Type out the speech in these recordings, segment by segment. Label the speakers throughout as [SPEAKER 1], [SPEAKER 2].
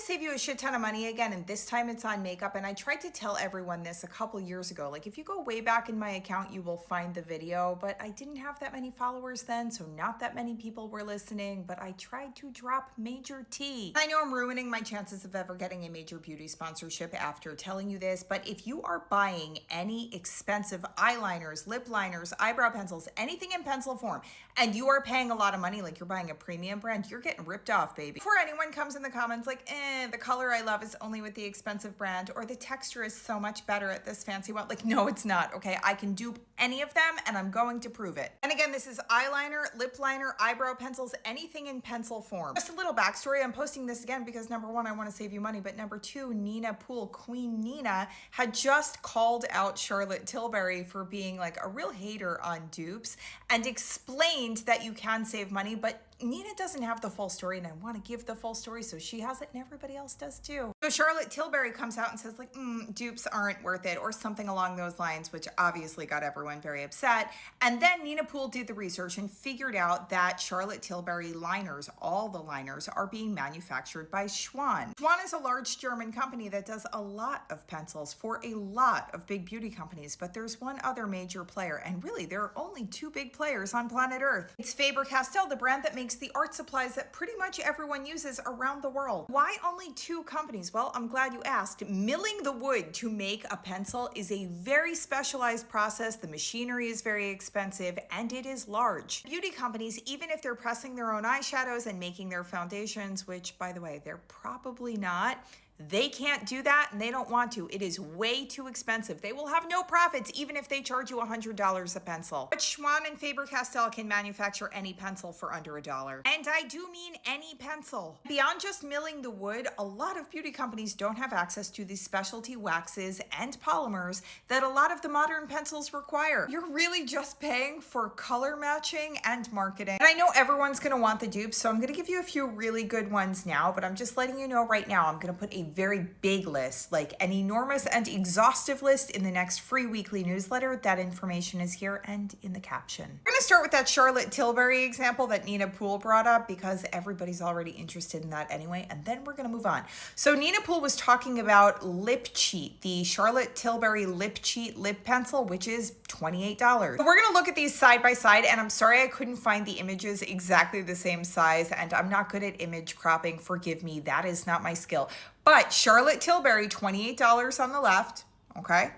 [SPEAKER 1] save you a shit ton of money again, and this time it's on makeup. And I tried to tell everyone this a couple years ago. Like, if you go way back in my account, you will find the video, but I didn't have that many followers then, so not that many people were listening, but I tried to drop major tea. I know I'm ruining my chances of ever getting a major beauty sponsorship after telling you this, but if you are buying any expensive eyeliners, lip liners, eyebrow pencils, anything in pencil form, and you are paying a lot of money, like you're buying a premium brand, you're getting ripped off, baby. Before anyone comes in the comments like, the color I love is only with the expensive brand, or the texture is so much better at this fancy one. Like, no, it's not, okay? I can dupe any of them, and I'm going to prove it. And again, this is eyeliner, lip liner, eyebrow pencils, anything in pencil form. Just a little backstory. I'm posting this again because number one, I want to save you money, but number two, Nina Poole, Queen Nina, had just called out Charlotte Tilbury for being like a real hater on dupes and explained that you can save money, but Nina doesn't have the full story, and I want to give the full story, so she has it and everybody else does too. So Charlotte Tilbury comes out and says like, dupes aren't worth it, or something along those lines, which obviously got everyone very upset. And then Nina Poole did the research and figured out that Charlotte Tilbury liners, all the liners, are being manufactured by Schwan. Schwan is a large German company that does a lot of pencils for a lot of big beauty companies, but there's one other major player, and really there are only two big players on planet Earth. It's Faber-Castell, the brand that makes the art supplies that pretty much everyone uses around the world. Why only two companies? Well, I'm glad you asked. Milling the wood to make a pencil is a very specialized process. The machinery is very expensive and it is large. Beauty companies, even if they're pressing their own eyeshadows and making their foundations, which by the way, they're probably not, they can't do that and they don't want to. It is way too expensive. They will have no profits even if they charge you $100 a pencil. But Schwan and Faber-Castell can manufacture any pencil for under $1. And I do mean any pencil. Beyond just milling the wood, a lot of beauty companies don't have access to these specialty waxes and polymers that a lot of the modern pencils require. You're really just paying for color matching and marketing. And I know everyone's gonna want the dupes, so I'm gonna give you a few really good ones now, but I'm just letting you know right now, I'm gonna put a very big list, like an enormous and exhaustive list, in the next free weekly newsletter. That information is here and in the caption. We're gonna start with that Charlotte Tilbury example that Nina Poole brought up because everybody's already interested in that anyway, and then we're gonna move on. So Nina Poole was talking about Lip Cheat, the Charlotte Tilbury Lip Cheat lip pencil, which is $28. So we're gonna look at these side by side, and I'm sorry I couldn't find the images exactly the same size, and I'm not good at image cropping, forgive me, that is not my skill. But Charlotte Tilbury, $28 on the left, okay?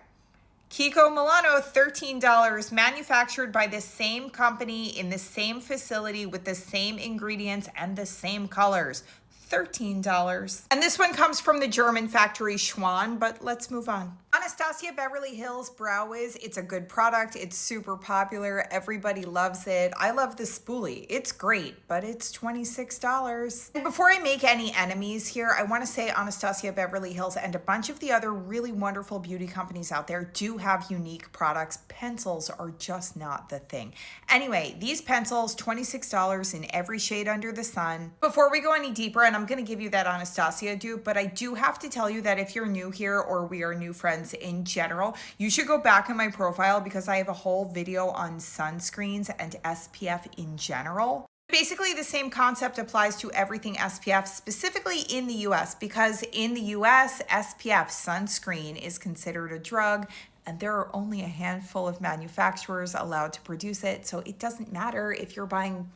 [SPEAKER 1] Kiko Milano, $13, manufactured by the same company in the same facility with the same ingredients and the same colors. $13. And this one comes from the German factory Schwan, but let's move on. Anastasia Beverly Hills Brow Wiz, it's a good product. It's super popular. Everybody loves it. I love the spoolie. It's great, but it's $26. And before I make any enemies here, I want to say Anastasia Beverly Hills and a bunch of the other really wonderful beauty companies out there do have unique products. Pencils are just not the thing. Anyway, these pencils, $26 in every shade under the sun. Before we go any deeper, and I'm going to give you that Anastasia dupe, but I do have to tell you that if you're new here, or we are new friends in general, you should go back in my profile because I have a whole video on sunscreens and SPF in general. Basically, the same concept applies to everything SPF, specifically in the US, because in the US, SPF sunscreen is considered a drug, and there are only a handful of manufacturers allowed to produce it. So it doesn't matter if you're buying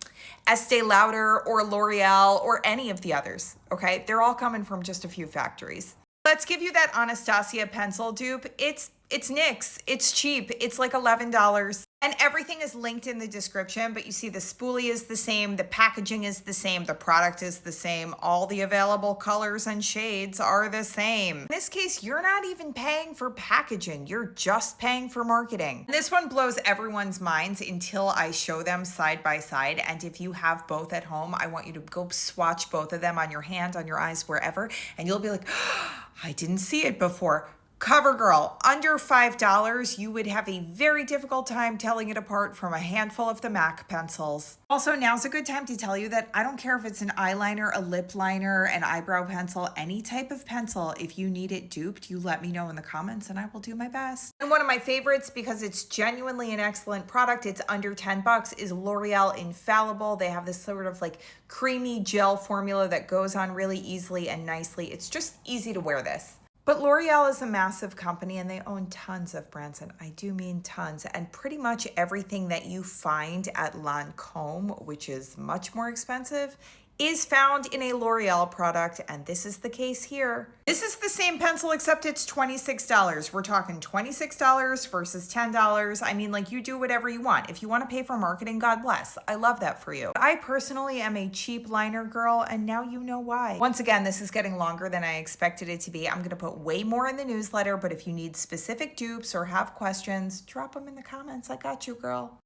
[SPEAKER 1] Estee Lauder or L'Oreal or any of the others, okay? They're all coming from just a few factories. Let's give you that Anastasia pencil dupe. It's NYX, it's cheap, it's like $11. And everything is linked in the description, but you see the spoolie is the same, the packaging is the same, the product is the same, all the available colors and shades are the same. In this case, you're not even paying for packaging, you're just paying for marketing. This one blows everyone's minds until I show them side by side, and if you have both at home, I want you to go swatch both of them on your hand, on your eyes, wherever, and you'll be like, oh, I didn't see it before. CoverGirl, under $5, you would have a very difficult time telling it apart from a handful of the MAC pencils. Also, now's a good time to tell you that I don't care if it's an eyeliner, a lip liner, an eyebrow pencil, any type of pencil. If you need it duped, you let me know in the comments and I will do my best. And one of my favorites, because it's genuinely an excellent product, it's under 10 bucks, is L'Oreal Infallible. They have this sort of like creamy gel formula that goes on really easily and nicely. It's just easy to wear this. But L'Oreal is a massive company and they own tons of brands, and I do mean tons. And pretty much everything that you find at Lancôme, which is much more expensive, is found in a L'Oreal product, and this is the case here. This is the same pencil except it's $26. We're talking $26 versus $10. I mean, like, you do whatever you want. If you want to pay for marketing, God bless. I love that for you. I personally am a cheap liner girl, and now you know why. Once again, this is getting longer than I expected it to be. I'm going to put way more in the newsletter, but if you need specific dupes or have questions, drop them in the comments. I got you, girl.